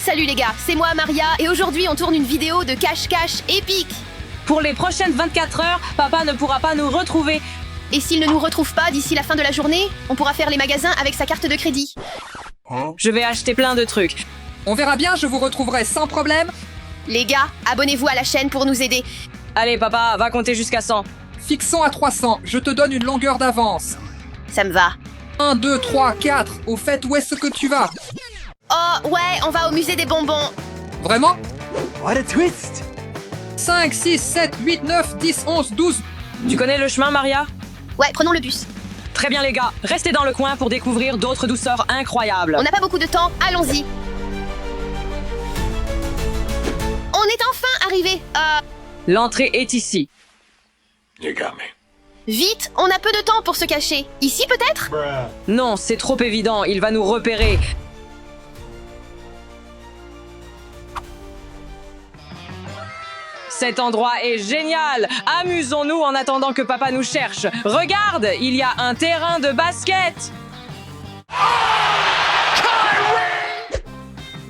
Salut les gars, c'est moi Maria et aujourd'hui on tourne une vidéo de cache-cache épique. Pour les prochaines 24 heures, papa ne pourra pas nous retrouver. Et s'il ne nous retrouve pas d'ici la fin de la journée, on pourra faire les magasins avec sa carte de crédit. Je vais acheter plein de trucs. On verra bien, je vous retrouverai sans problème. Les gars, abonnez-vous à la chaîne pour nous aider. Allez papa, va compter jusqu'à 100. Fixons à 300, je te donne une longueur d'avance. Ça me va. 1, 2, 3, 4. Au fait, où est-ce que tu vas? Oh ouais, on va au musée des bonbons. Vraiment? What a twist! 5, 6, 7, 8, 9, 10, 11, 12. Tu connais le chemin, Maria? Ouais, prenons le bus. Très bien les gars, restez dans le coin pour découvrir d'autres douceurs incroyables. On n'a pas beaucoup de temps, allons-y. On est enfin arrivé. L'entrée est ici. You got me. Vite, on a peu de temps pour se cacher. Ici peut-être? Non, c'est trop évident, il va nous repérer. Cet endroit est génial! Amusons-nous en attendant que papa nous cherche. Regarde, il y a un terrain de basket!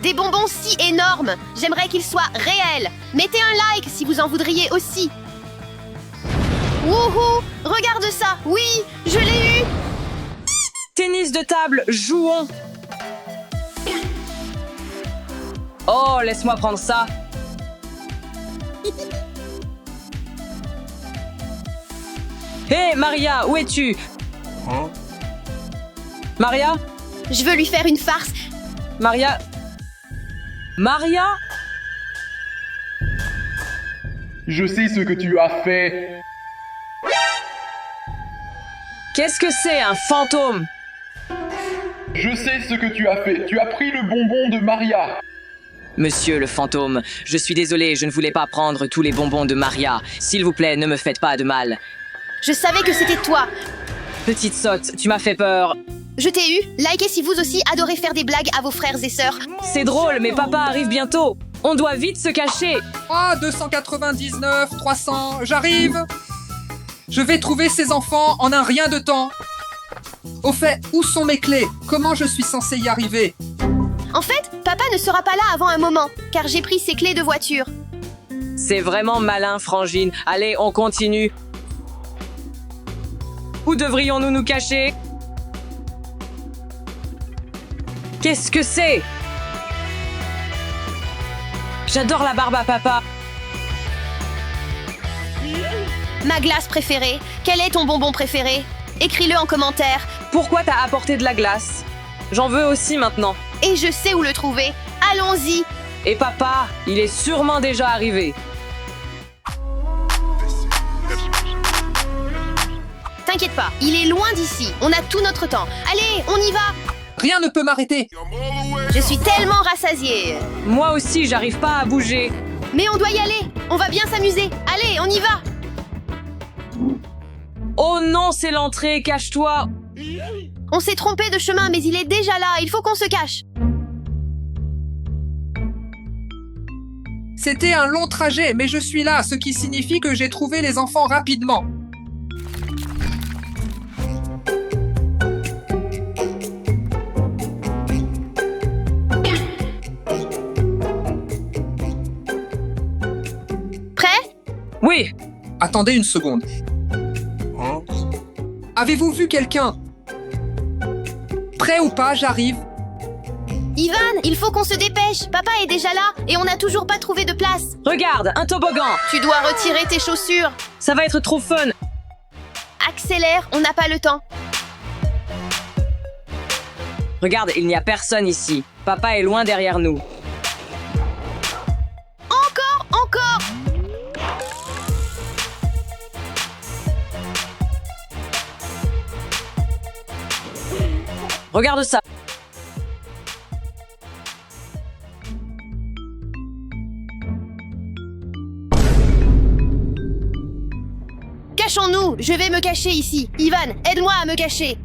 Des bonbons si énormes. J'aimerais qu'ils soient réels. Mettez un like si vous en voudriez aussi. Wouhou! Regarde ça! Oui, je l'ai eu! Tennis de table, jouons! Oh, laisse-moi prendre ça. Hé, Maria, où es-tu? Maria? Je veux lui faire une farce. Maria? Maria? Je sais ce que tu as fait. Qu'est-ce que c'est, un fantôme? Je sais ce que tu as fait. Tu as pris le bonbon de Maria. Monsieur le fantôme, je suis désolé, je ne voulais pas prendre tous les bonbons de Maria. S'il vous plaît, ne me faites pas de mal. Je savais que c'était toi. Petite sotte, tu m'as fait peur. Je t'ai eu. Likez si vous aussi adorez faire des blagues à vos frères et sœurs. C'est drôle, mais papa arrive bientôt. On doit vite se cacher. Ah, 299, 300, j'arrive. Je vais trouver ces enfants en un rien de temps. Au fait, où sont mes clés? Comment je suis censé y arriver? En fait, papa ne sera pas là avant un moment, car j'ai pris ses clés de voiture. C'est vraiment malin, Frangine. Allez, on continue. Où devrions-nous nous cacher? Qu'est-ce que c'est? J'adore la barbe à papa. Ma glace préférée. Quel est ton bonbon préféré? Écris-le en commentaire. Pourquoi t'as apporté de la glace? J'en veux aussi maintenant. Et je sais où le trouver. Allons-y. Et papa, il est sûrement déjà arrivé. T'inquiète pas, il est loin d'ici. On a tout notre temps. Allez, on y va. Rien ne peut m'arrêter. Je suis tellement rassasiée. Moi aussi, j'arrive pas à bouger. Mais on doit y aller. On va bien s'amuser. Allez, on y va. Oh non, c'est l'entrée, cache-toi. On s'est trompé de chemin, mais il est déjà là. Il faut qu'on se cache. C'était un long trajet, mais je suis là, ce qui signifie que j'ai trouvé les enfants rapidement. Prêt? Oui, Attendez une seconde. Avez-vous vu quelqu'un? Prêt ou pas, j'arrive. Ivan, il faut qu'on se dépêche. Papa est déjà là et on n'a toujours pas trouvé de place. regarde, un toboggan. Tu dois retirer tes chaussures. Ça va être trop fun. Accélère, on n'a pas le temps. Regarde, il n'y a personne ici. Papa est loin derrière nous. Encore. Regarde ça. Cachons-nous, je vais me cacher ici. Ivan, aide-moi à me cacher.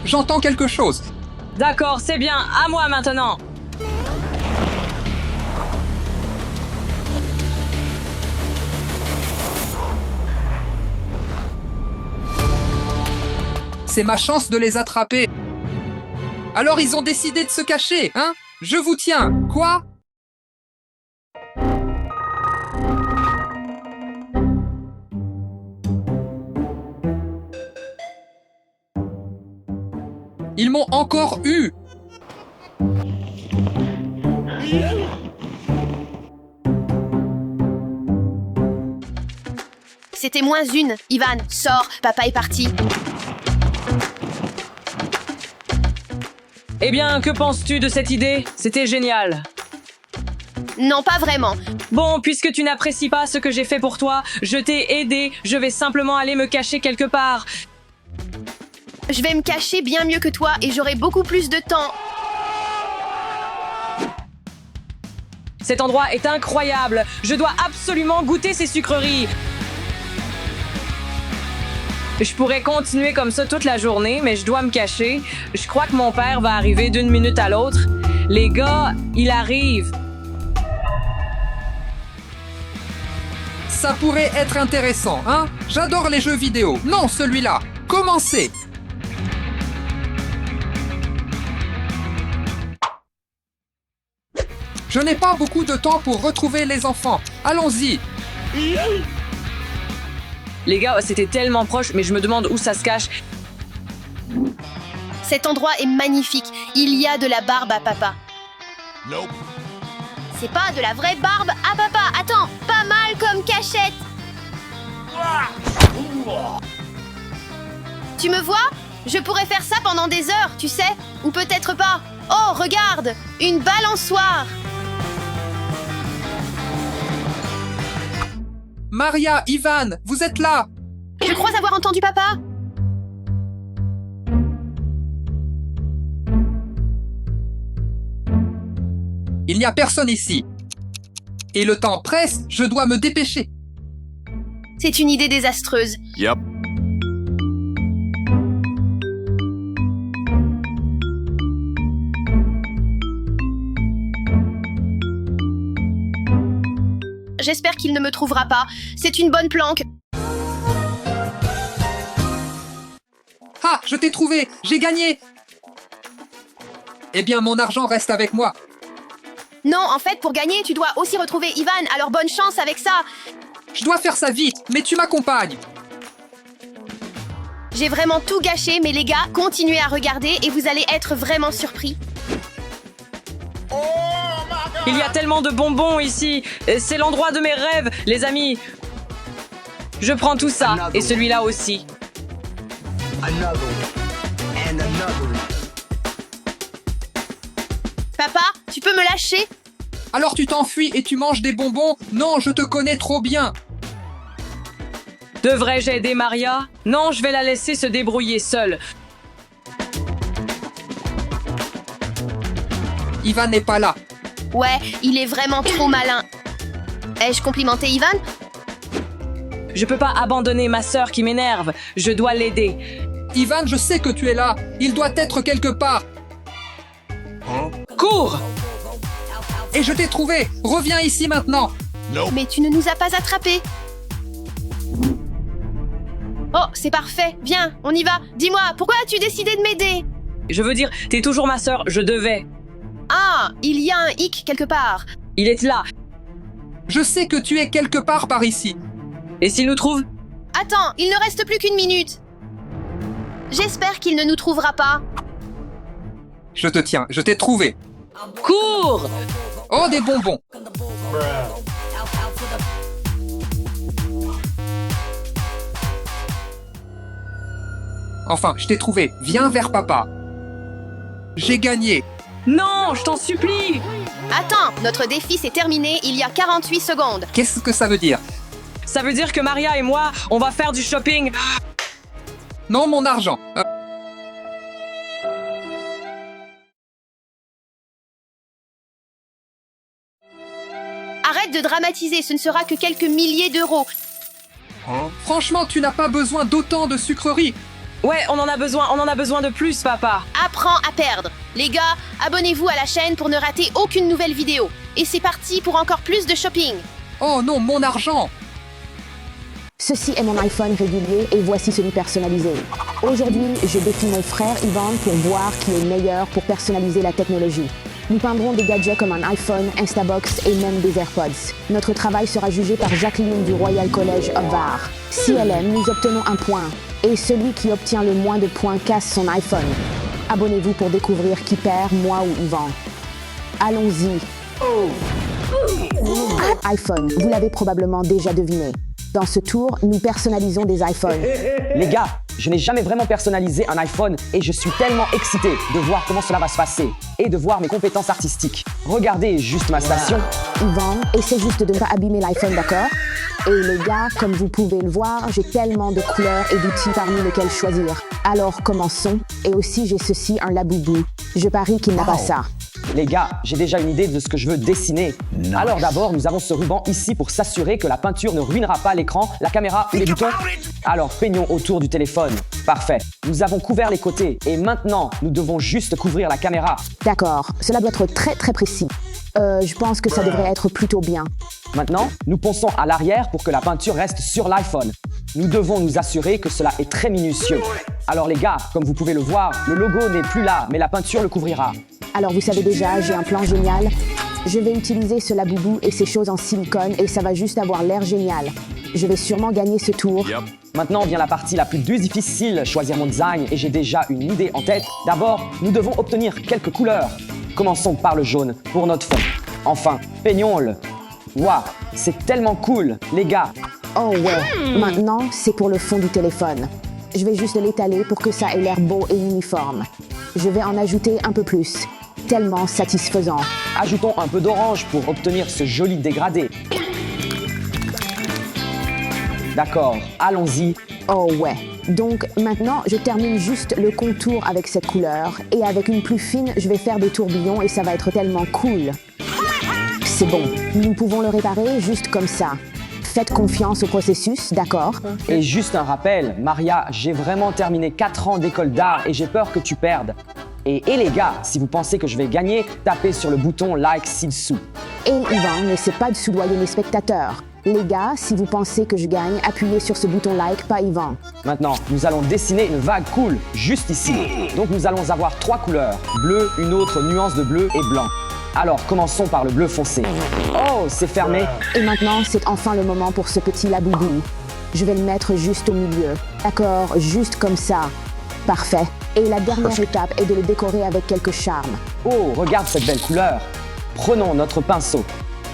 J'entends quelque chose. D'accord, c'est bien. À moi maintenant. C'est ma chance de les attraper. Alors ils ont décidé de se cacher, hein? Je vous tiens. Quoi? Ils m'ont encore eu. C'était moins une. Ivan, sors, papa est parti. Eh bien, que penses-tu de cette idée? C'était génial. Non, pas vraiment. Bon, puisque tu n'apprécies pas ce que j'ai fait pour toi, je t'ai aidé, je vais simplement aller me cacher quelque part. Je vais me cacher bien mieux que toi et j'aurai beaucoup plus de temps. Cet endroit est incroyable, je dois absolument goûter ces sucreries. Je pourrais continuer comme ça toute la journée, mais je dois me cacher. Je crois que mon père va arriver d'une minute à l'autre. Les gars, il arrive. Ça pourrait être intéressant, hein? J'adore les jeux vidéo. Non, celui-là. Commencez. Je n'ai pas beaucoup de temps pour retrouver les enfants. Allons-y. Les gars, c'était tellement proche, mais je me demande où ça se cache. Cet endroit est magnifique. Il y a de la barbe à papa. Nope. C'est pas de la vraie barbe à papa. Attends, pas mal comme cachette. Tu me vois? Je pourrais faire ça pendant des heures, tu sais? Ou peut-être pas. Oh, regarde! Une balançoire! Maria, Ivan, vous êtes là? Je crois avoir entendu papa. Il n'y a personne ici. Et le temps presse, je dois me dépêcher. C'est une idée désastreuse. Yep. J'espère qu'il ne me trouvera pas. C'est une bonne planque. Ah, je t'ai trouvé, j'ai gagné. Eh bien, mon argent reste avec moi. Non, en fait, pour gagner, tu dois aussi retrouver Ivan. Alors bonne chance avec ça. Je dois faire ça vite, mais tu m'accompagnes. J'ai vraiment tout gâché, mais les gars, continuez à regarder et vous allez être vraiment surpris. Il y a tellement de bonbons ici. C'est l'endroit de mes rêves, les amis. Je prends tout ça, et celui-là aussi. Papa, tu peux me lâcher? Alors tu t'enfuis et tu manges des bonbons? Non, je te connais trop bien. Devrais-je aider Maria? Non, je vais la laisser se débrouiller seule. Ivan n'est pas là. Ouais, il est vraiment trop malin. Ai-je complimenté Ivan? Je peux pas abandonner ma sœur qui m'énerve. Je dois l'aider. Ivan, je sais que tu es là. Il doit être quelque part. Cours! Et je t'ai trouvé. Reviens ici maintenant. Mais tu ne nous as pas attrapés. Oh, c'est parfait. Viens, on y va. Dis-moi, pourquoi as-tu décidé de m'aider? Je veux dire, t'es toujours ma sœur, je devais. Ah, il y a un hic quelque part. Il est là. Je sais que tu es quelque part par ici. Et s'il nous trouve? Attends, il ne reste plus qu'une minute. J'espère qu'il ne nous trouvera pas. Je te tiens, je t'ai trouvé. Cours! Oh, des bonbons. Enfin, je t'ai trouvé. Viens vers papa. J'ai gagné. Non, je t'en supplie! Attends, notre défi s'est terminé il y a 48 secondes. Qu'est-ce que ça veut dire? Ça veut dire que Maria et moi, on va faire du shopping. Non, mon argent. Arrête de dramatiser, ce ne sera que quelques milliers d'euros. Franchement, tu n'as pas besoin d'autant de sucreries. Ouais, on en a besoin de plus, papa. Apprends à perdre. Les gars, abonnez-vous à la chaîne pour ne rater aucune nouvelle vidéo. Et c'est parti pour encore plus de shopping. Oh non, mon argent. Ceci est mon iPhone régulier et voici celui personnalisé. Aujourd'hui, je défie mon frère Ivan pour voir qui est le meilleur pour personnaliser la technologie. Nous peindrons des gadgets comme un iPhone, Instabox et même des AirPods. Notre travail sera jugé par Jacqueline du Royal College of Var. Si elle aime, nous obtenons un point. Et celui qui obtient le moins de points casse son iPhone. Abonnez-vous pour découvrir qui perd, moi ou Ivan. Allons-y. iPhone, vous l'avez probablement déjà deviné. Dans ce tour, nous personnalisons des iPhones. Les gars, je n'ai jamais vraiment personnalisé un iPhone et je suis tellement excité de voir comment cela va se passer et de voir mes compétences artistiques. Regardez juste ma station. Ivan, essaie juste de ne pas abîmer l'iPhone, d'accord? Et les gars, comme vous pouvez le voir, j'ai tellement de couleurs et d'outils parmi lesquels choisir. Alors commençons. Et aussi j'ai ceci, un laboubou. Je parie qu'il n'a pas ça. Les gars, j'ai déjà une idée de ce que je veux dessiner. Nice. Alors d'abord, nous avons ce ruban ici pour s'assurer que la peinture ne ruinera pas l'écran, la caméra ou les boutons. Alors peignons autour du téléphone. Parfait. Nous avons couvert les côtés et maintenant, nous devons juste couvrir la caméra. D'accord, cela doit être très très précis. Je pense que ça devrait être plutôt bien. Maintenant, nous ponçons à l'arrière pour que la peinture reste sur l'iPhone. Nous devons nous assurer que cela est très minutieux. Alors les gars, comme vous pouvez le voir, le logo n'est plus là, mais la peinture le couvrira. Alors vous savez déjà, j'ai un plan génial. Je vais utiliser ce laboubou et ces choses en silicone et ça va juste avoir l'air génial. Je vais sûrement gagner ce tour. Maintenant vient la partie la plus difficile, choisir mon design, et j'ai déjà une idée en tête. D'abord, nous devons obtenir quelques couleurs. Commençons par le jaune pour notre fond. Enfin, peignons-le. Waouh, c'est tellement cool, les gars. Oh ouais, maintenant c'est pour le fond du téléphone. Je vais juste l'étaler pour que ça ait l'air beau et uniforme. Je vais en ajouter un peu plus. Tellement satisfaisant. Ajoutons un peu d'orange pour obtenir ce joli dégradé. D'accord, allons-y. Oh ouais. Donc maintenant, je termine juste le contour avec cette couleur. Et avec une plus fine, je vais faire des tourbillons et ça va être tellement cool. C'est bon. Nous pouvons le réparer juste comme ça. Faites confiance au processus, d'accord? Et juste un rappel, Maria, j'ai vraiment terminé 4 ans d'école d'art et j'ai peur que tu perdes. Et les gars, si vous pensez que je vais gagner, tapez sur le bouton like ci-dessous. Et Ivan, n'essaie pas de soudoyer mes spectateurs. Les gars, si vous pensez que je gagne, appuyez sur ce bouton like, pas Ivan. Maintenant, nous allons dessiner une vague cool, juste ici. Donc nous allons avoir 3 couleurs, bleu, une autre nuance de bleu et blanc. Alors, commençons par le bleu foncé. Oh, c'est fermé. Et maintenant, c'est enfin le moment pour ce petit laboubou. Je vais le mettre juste au milieu. D'accord, juste comme ça. Parfait. Et la dernière étape est de le décorer avec quelques charmes. Oh, regarde cette belle couleur. Prenons notre pinceau.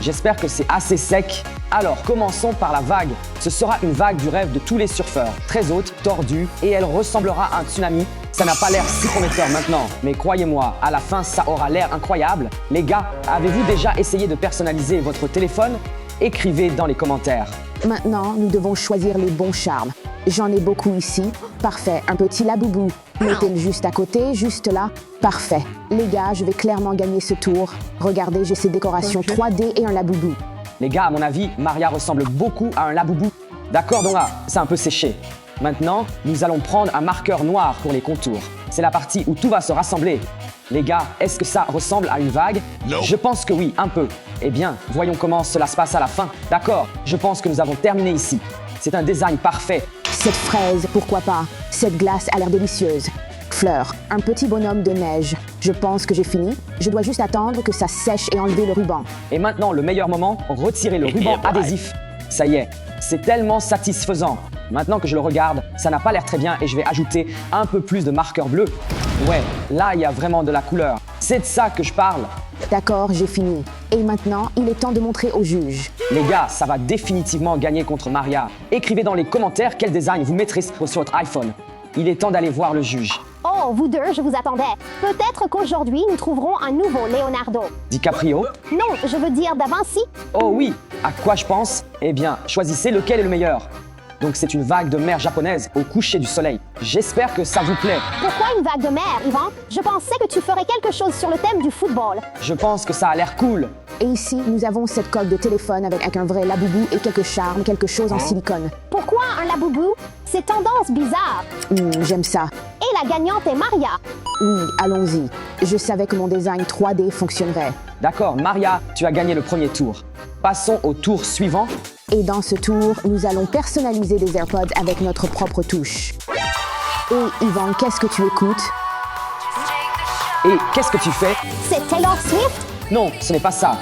J'espère que c'est assez sec. Alors, commençons par la vague. Ce sera une vague du rêve de tous les surfeurs. Très haute, tordue, et elle ressemblera à un tsunami. Ça n'a pas l'air si prometteur maintenant, mais croyez-moi, à la fin, ça aura l'air incroyable. Les gars, avez-vous déjà essayé de personnaliser votre téléphone? Écrivez dans les commentaires. Maintenant, nous devons choisir les bons charmes. J'en ai beaucoup ici. Parfait, un petit laboubou. Mettez-le juste à côté, juste là. Parfait. Les gars, je vais clairement gagner ce tour. Regardez, j'ai ces décorations 3D et un laboubou. Les gars, à mon avis, Maria ressemble beaucoup à un laboubou. D'accord, donc là, c'est un peu séché. Maintenant, nous allons prendre un marqueur noir pour les contours. C'est la partie où tout va se rassembler. Les gars, est-ce que ça ressemble à une vague? Non. Je pense que oui, un peu. Eh bien, voyons comment cela se passe à la fin. D'accord, je pense que nous avons terminé ici. C'est un design parfait. Cette fraise, pourquoi pas? Cette glace a l'air délicieuse. Fleur, un petit bonhomme de neige. Je pense que j'ai fini. Je dois juste attendre que ça sèche et enlever le ruban. Et maintenant, le meilleur moment, retirer le ruban adhésif. Ça y est, c'est tellement satisfaisant. Maintenant que je le regarde, ça n'a pas l'air très bien et je vais ajouter un peu plus de marqueur bleu. Ouais, là, il y a vraiment de la couleur. C'est de ça que je parle. D'accord, j'ai fini. Et maintenant, il est temps de montrer au juge. Les gars, ça va définitivement gagner contre Maria. Écrivez dans les commentaires quel design vous mettrez sur votre iPhone. Il est temps d'aller voir le juge. Oh, vous deux, je vous attendais. Peut-être qu'aujourd'hui, nous trouverons un nouveau Leonardo. DiCaprio? Non, je veux dire Da Vinci. Oh oui, à quoi je pense? Eh bien, choisissez lequel est le meilleur. Donc c'est une vague de mer japonaise au coucher du soleil. J'espère que ça vous plaît. Pourquoi une vague de mer, Ivan? Je pensais que tu ferais quelque chose sur le thème du football. Je pense que ça a l'air cool. Et ici, nous avons cette coque de téléphone avec un vrai laboubou et quelques charmes, quelque chose en silicone. Pourquoi un laboubou? C'est tendance bizarre. J'aime ça. Et la gagnante est Maria. Oui, allons-y. Je savais que mon design 3D fonctionnerait. D'accord, Maria, tu as gagné le premier tour. Passons au tour suivant. Et dans ce tour, nous allons personnaliser des AirPods avec notre propre touche. Et Yvan, qu'est-ce que tu écoutes? Et qu'est-ce que tu fais? C'est Taylor Swift? Non, ce n'est pas ça.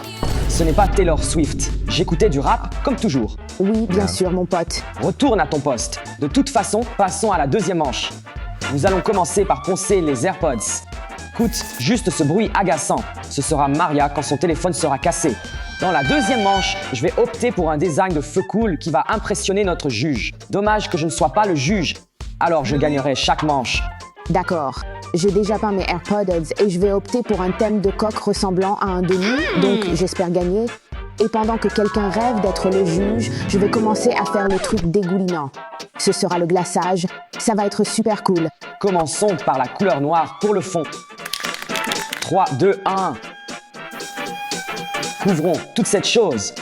Ce n'est pas Taylor Swift. J'écoutais du rap, comme toujours. Oui, bien sûr, mon pote. Retourne à ton poste. De toute façon, passons à la deuxième manche. Nous allons commencer par poncer les AirPods. Écoute, juste ce bruit agaçant. Ce sera Maria quand son téléphone sera cassé. Dans la deuxième manche, je vais opter pour un design de feu cool qui va impressionner notre juge. Dommage que je ne sois pas le juge. Alors je gagnerai chaque manche. D'accord. J'ai déjà peint mes AirPods et je vais opter pour un thème de coque ressemblant à un de nous, donc j'espère gagner. Et pendant que quelqu'un rêve d'être le juge, je vais commencer à faire le truc dégoulinant. Ce sera le glaçage. Ça va être super cool. Commençons par la couleur noire pour le fond. 3, 2, 1. Couvrons toute cette chose.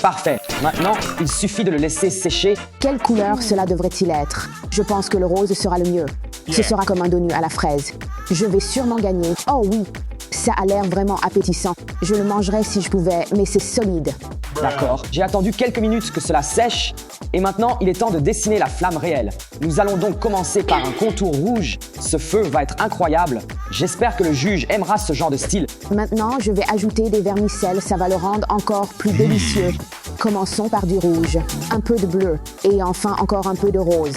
Parfait. Maintenant, il suffit de le laisser sécher. Quelle couleur cela devrait-il être? Je pense que le rose sera le mieux. Ce sera comme un donut à la fraise. Je vais sûrement gagner. Oh oui, ça a l'air vraiment appétissant. Je le mangerais si je pouvais, mais c'est solide. D'accord. J'ai attendu quelques minutes que cela sèche. Et maintenant, il est temps de dessiner la flamme réelle. Nous allons donc commencer par un contour rouge. Ce feu va être incroyable. J'espère que le juge aimera ce genre de style. Maintenant, je vais ajouter des vermicelles. Ça va le rendre encore plus délicieux. Commençons par du rouge, un peu de bleu et enfin encore un peu de rose.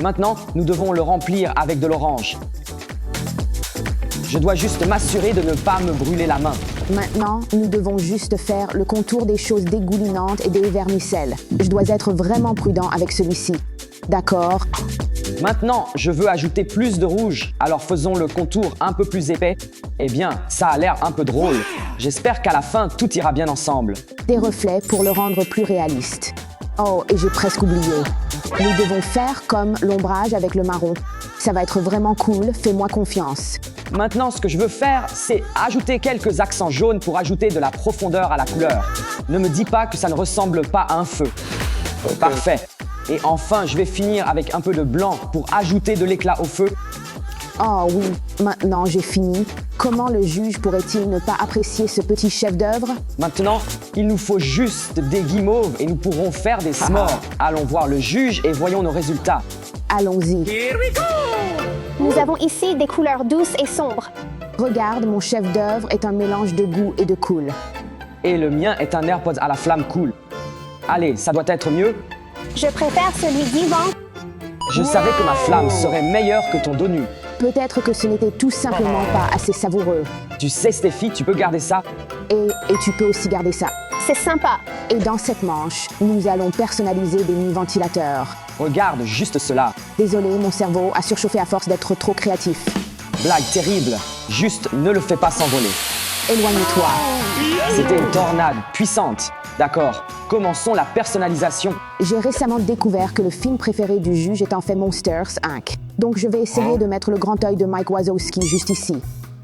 Maintenant, nous devons le remplir avec de l'orange. Je dois juste m'assurer de ne pas me brûler la main. Maintenant, nous devons juste faire le contour des choses dégoulinantes et des vermicelles. Je dois être vraiment prudent avec celui-ci. D'accord. Maintenant, je veux ajouter plus de rouge, alors faisons le contour un peu plus épais. Eh bien, ça a l'air un peu drôle. J'espère qu'à la fin, tout ira bien ensemble. Des reflets pour le rendre plus réaliste. Oh, et j'ai presque oublié. Nous devons faire comme l'ombrage avec le marron. Ça va être vraiment cool, fais-moi confiance. Maintenant, ce que je veux faire, c'est ajouter quelques accents jaunes pour ajouter de la profondeur à la couleur. Ne me dis pas que ça ne ressemble pas à un feu. Parfait. Et enfin, je vais finir avec un peu de blanc pour ajouter de l'éclat au feu. Oh oui, maintenant j'ai fini. Comment le juge pourrait-il ne pas apprécier ce petit chef-d'œuvre? Maintenant, il nous faut juste des guimauves et nous pourrons faire des s'mores. Allons voir le juge et voyons nos résultats. Allons-y. Nous avons ici des couleurs douces et sombres. Regarde, mon chef-d'œuvre est un mélange de goût et de cool. Et le mien est un AirPods à la flamme cool. Allez, ça doit être mieux. Je préfère celui d'Yvan. Je savais que ma flamme serait meilleure que ton dos nu. Peut-être que ce n'était tout simplement pas assez savoureux. Tu sais, Stéphie, tu peux garder ça. Et tu peux aussi garder ça. C'est sympa. Et dans cette manche, nous allons personnaliser des mini-ventilateurs. Regarde juste cela. Désolé, mon cerveau a surchauffé à force d'être trop créatif. Blague terrible. Juste ne le fais pas s'envoler. Éloigne-toi. C'était une tornade puissante. D'accord. Commençons la personnalisation. J'ai récemment découvert que le film préféré du juge est en fait Monsters, Inc. Donc je vais essayer de mettre le grand œil de Mike Wazowski juste ici.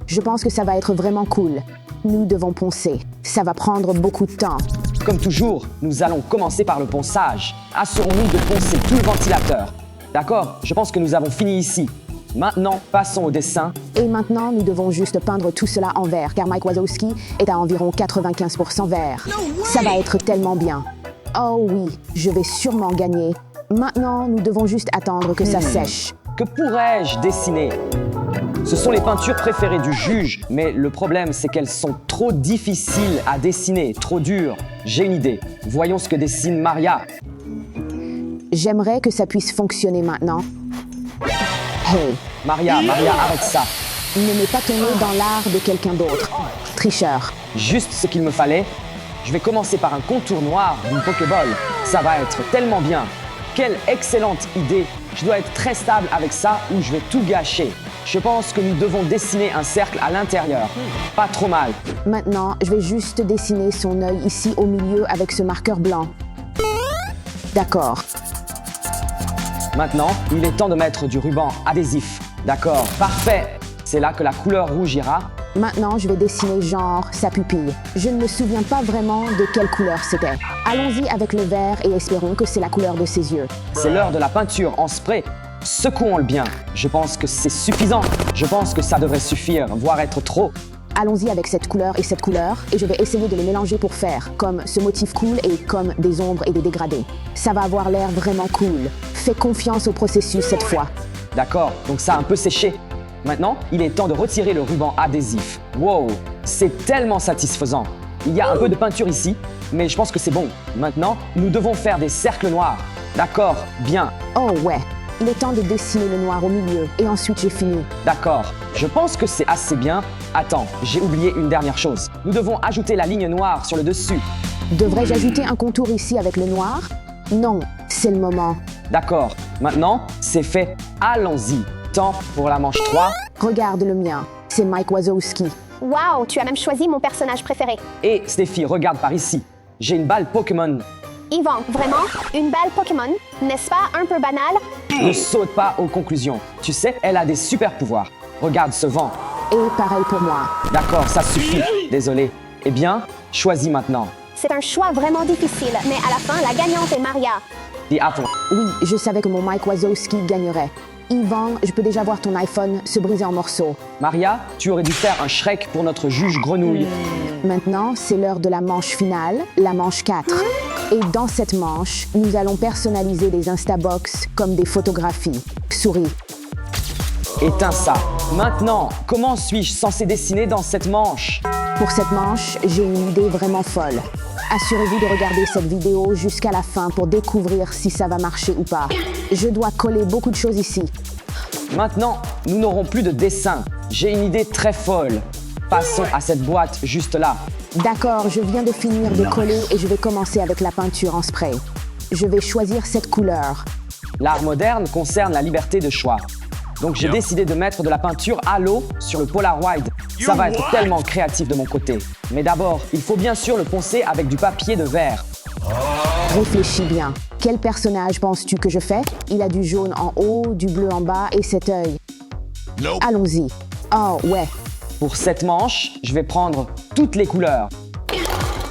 Je pense que ça va être vraiment cool. Nous devons poncer. Ça va prendre beaucoup de temps. Comme toujours, nous allons commencer par le ponçage. Assurons-nous de poncer tout le ventilateur. D'accord, je pense que nous avons fini ici. Maintenant, passons au dessin. Et maintenant, nous devons juste peindre tout cela en vert, car Mike Wazowski est à environ 95% vert. Ça va être tellement bien. Oh oui, je vais sûrement gagner. Maintenant, nous devons juste attendre que ça sèche. Que pourrais-je dessiner? Ce sont les peintures préférées du juge, mais le problème, c'est qu'elles sont trop difficiles à dessiner, trop dures. J'ai une idée. Voyons ce que dessine Maria. J'aimerais que ça puisse fonctionner maintenant. Hey, Maria, arrête ça. ne mets pas ton nez dans l'art de quelqu'un d'autre. Tricheur. Juste ce qu'il me fallait. Je vais commencer par un contour noir d'une Pokéball. Ça va être tellement bien. Quelle excellente idée. Je dois être très stable avec ça ou je vais tout gâcher. Je pense que nous devons dessiner un cercle à l'intérieur. Pas trop mal. Maintenant, je vais juste dessiner son œil ici au milieu avec ce marqueur blanc. D'accord. Maintenant, il est temps de mettre du ruban adhésif. D'accord, parfait. C'est là que la couleur rouge ira. Maintenant, je vais dessiner genre sa pupille. Je ne me souviens pas vraiment de quelle couleur c'était. Allons-y avec le vert et espérons que c'est la couleur de ses yeux. C'est l'heure de la peinture en spray. Secouons-le bien. Je pense que c'est suffisant. Je pense que ça devrait suffire, voire être trop. Allons-y avec cette couleur et je vais essayer de les mélanger pour faire, comme ce motif cool et comme des ombres et des dégradés. Ça va avoir l'air vraiment cool. Fais confiance au processus cette fois. D'accord, donc ça a un peu séché. Maintenant, il est temps de retirer le ruban adhésif. Wow, c'est tellement satisfaisant. Il y a un peu de peinture ici, mais je pense que c'est bon. Maintenant, nous devons faire des cercles noirs. D'accord, bien. Oh ouais, il est temps de dessiner le noir au milieu et ensuite j'ai fini. D'accord, je pense que c'est assez bien. Attends, j'ai oublié une dernière chose. Nous devons ajouter la ligne noire sur le dessus. Devrais-je ajouter un contour ici avec le noir? Non, c'est le moment. D'accord, maintenant, c'est fait. Allons-y. Temps pour la manche 3. Regarde le mien, c'est Mike Wazowski. Waouh, tu as même choisi mon personnage préféré. Et Stéphie, regarde par ici. J'ai une balle Pokémon. Yvan, vraiment? Une balle Pokémon? N'est-ce pas un peu banal? Ne saute pas aux conclusions. Tu sais, elle a des super pouvoirs. Regarde ce vent. Et pareil pour moi. D'accord, ça suffit. Désolé. Eh bien, choisis maintenant. C'est un choix vraiment difficile, mais à la fin, la gagnante est Maria. Et attends. Oui, je savais que mon Mike Wazowski gagnerait. Yvan, je peux déjà voir ton iPhone se briser en morceaux. Maria, tu aurais dû faire un Shrek pour notre juge grenouille. Maintenant, c'est l'heure de la manche finale, la manche 4. Et dans cette manche, nous allons personnaliser les Instabox comme des photographies. Souris. Éteins ça. Maintenant, comment suis-je censé dessiner dans cette manche? Pour cette manche, j'ai une idée vraiment folle. Assurez-vous de regarder cette vidéo jusqu'à la fin pour découvrir si ça va marcher ou pas. Je dois coller beaucoup de choses ici. Maintenant, nous n'aurons plus de dessin. J'ai une idée très folle. Passons à cette boîte juste là. D'accord, je viens de finir de coller et je vais commencer avec la peinture en spray. Je vais choisir cette couleur. L'art moderne concerne la liberté de choix. Donc j'ai décidé de mettre de la peinture à l'eau sur le Polaroid. Ça va être tellement créatif de mon côté. Mais d'abord, il faut bien sûr le poncer avec du papier de verre. Réfléchis bien. Quel personnage penses-tu que je fais? Il a du jaune en haut, du bleu en bas et cet œil. Allons-y. Oh ouais. Pour cette manche, je vais prendre toutes les couleurs.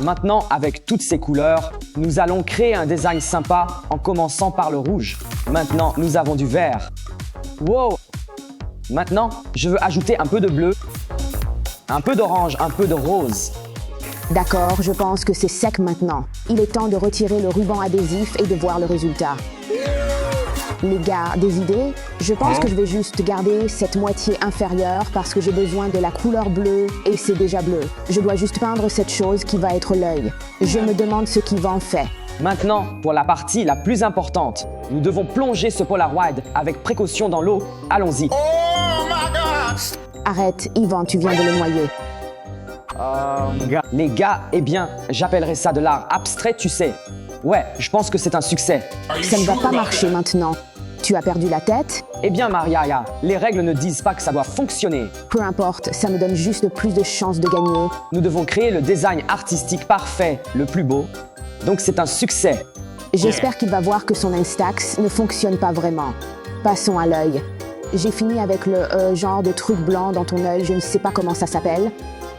Maintenant, avec toutes ces couleurs, nous allons créer un design sympa en commençant par le rouge. Maintenant, nous avons du vert. Wow! Maintenant, je veux ajouter un peu de bleu, un peu d'orange, un peu de rose. D'accord, je pense que c'est sec maintenant. Il est temps de retirer le ruban adhésif et de voir le résultat. Les gars, des idées? Je pense que je vais juste garder cette moitié inférieure parce que j'ai besoin de la couleur bleue et c'est déjà bleu. Je dois juste peindre cette chose qui va être l'œil. Je me demande ce qu'Yvan fait. Maintenant, pour la partie la plus importante, nous devons plonger ce Polaroid avec précaution dans l'eau. Allons-y. Arrête, Yvan, tu viens de le noyer. Les gars, eh bien, j'appellerais ça de l'art abstrait, tu sais. Ouais, je pense que c'est un succès. Ça ne va pas marcher maintenant. Tu as perdu la tête? Eh bien, Maria, les règles ne disent pas que ça doit fonctionner. Peu importe, ça me donne juste plus de chances de gagner. Nous devons créer le design artistique parfait, le plus beau. Donc c'est un succès. J'espère qu'il va voir que son Instax ne fonctionne pas vraiment. Passons à l'œil. J'ai fini avec le genre de truc blanc dans ton œil, je ne sais pas comment ça s'appelle.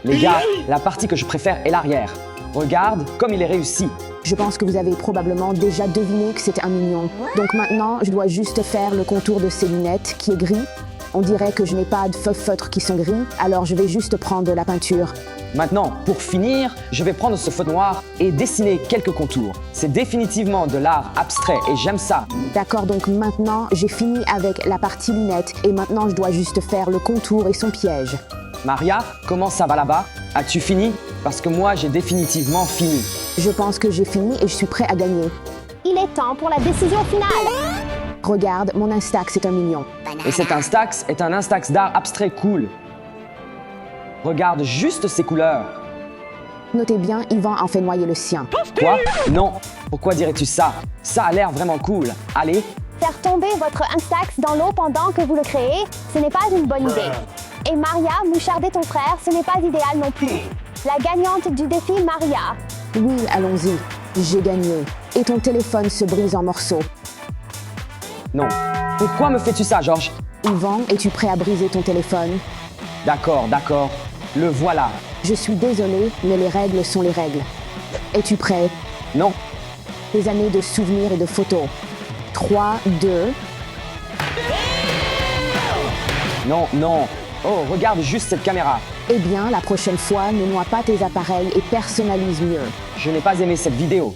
Les gars, la partie que je préfère est l'arrière. Regarde comme il est réussi. Je pense que vous avez probablement déjà deviné que c'était un mignon. Donc maintenant, je dois juste faire le contour de ses lunettes qui est gris. On dirait que je n'ai pas de feutres qui sont gris, alors je vais juste prendre de la peinture. Maintenant, pour finir, je vais prendre ce feu noir et dessiner quelques contours. C'est définitivement de l'art abstrait et j'aime ça. D'accord, donc maintenant, j'ai fini avec la partie lunettes et maintenant je dois juste faire le contour et son piège. Maria, comment ça va là-bas? As-tu fini? Parce que moi, j'ai définitivement fini. Je pense que j'ai fini et je suis prêt à gagner. Il est temps pour la décision finale. Regarde, mon Instax est un mignon. Et cet Instax est un Instax d'art abstrait cool. Regarde juste ces couleurs. Notez bien, Yvan en fait noyer le sien. Quoi? Non. Pourquoi dirais-tu ça? Ça a l'air vraiment cool. Allez. Faire tomber votre Instax dans l'eau pendant que vous le créez, ce n'est pas une bonne idée. Et Maria, moucharder ton frère, ce n'est pas idéal non plus. La gagnante du défi, Maria. Oui, allons-y. J'ai gagné. Et ton téléphone se brise en morceaux. Non. Pourquoi me fais-tu ça, Georges? Yvan, es-tu prêt à briser ton téléphone? D'accord, d'accord. Le voilà. Je suis désolée, mais les règles sont les règles. Es-tu prêt? Non. Des années de souvenirs et de photos. 3, 2... Non, non. Oh, regarde juste cette caméra. Eh bien, la prochaine fois, ne noie pas tes appareils et personnalise mieux. Je n'ai pas aimé cette vidéo.